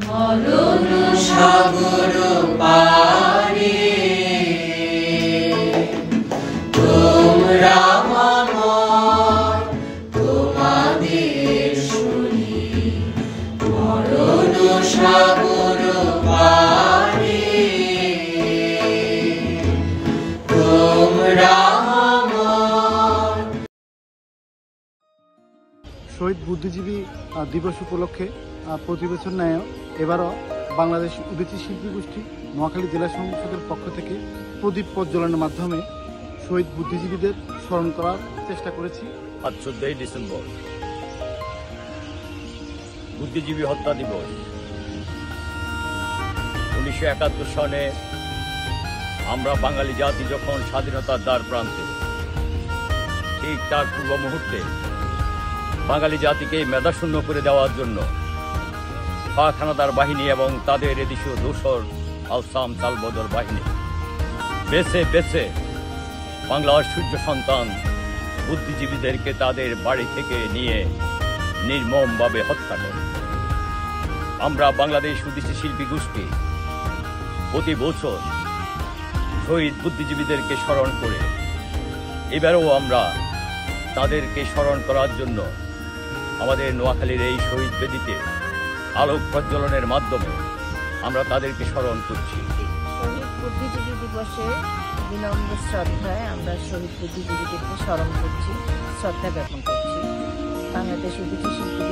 মরণ সাগর পারে তোমরা আমার তোমাদের শুনি, মরণ সাগর পারে তোমরা আমার। শহীদ বুদ্ধিজীবী দিবস উপলক্ষে প্রতি বছর ন্যায় এবারও বাংলাদেশ উদীচী শিল্পী গোষ্ঠী নোয়াখালী জেলা সংসদের পক্ষ থেকে প্রদীপ প্রজ্বলনের মাধ্যমে শহীদ বুদ্ধিজীবীদের স্মরণ করার চেষ্টা করেছি। আজ 14 ডিসেম্বর বুদ্ধিজীবী হত্যা দিবস। 1971 সনে আমরা বাঙালি জাতি যখন স্বাধীনতার দ্বার প্রান্তে, ঠিক তার পূর্ব মুহূর্তে বাঙালি জাতিকে মেধাশূন্য করে দেওয়ার জন্য পাখানাদার বাহিনী এবং তাদের এদেশীয় দোসর আলসাম চালবদর বাহিনী বেছে বেছে বাংলার সূর্য সন্তান বুদ্ধিজীবীদেরকে তাদের বাড়ি থেকে নিয়ে নির্মমভাবে হত্যা করে। আমরা বাংলাদেশ উদীচী শিল্পী গোষ্ঠী প্রতি বছর শহীদ বুদ্ধিজীবীদেরকে স্মরণ করে এবারও আমরা তাদেরকে স্মরণ করার জন্য আমাদের নোয়াখালীর এই শহীদ বেদিতে আলোক প্রজ্বলনের মাধ্যমে আমরা তাদেরকে স্মরণ করছি। শহীদ বুদ্ধিজীবী দিবসে বিনম্র শ্রদ্ধায় আমরা শহীদ বুদ্ধিজীবীদেরকে স্মরণ করছি, শ্রদ্ধা জ্ঞাপন করছি। বাংলাদেশ উদীচী শিল্পী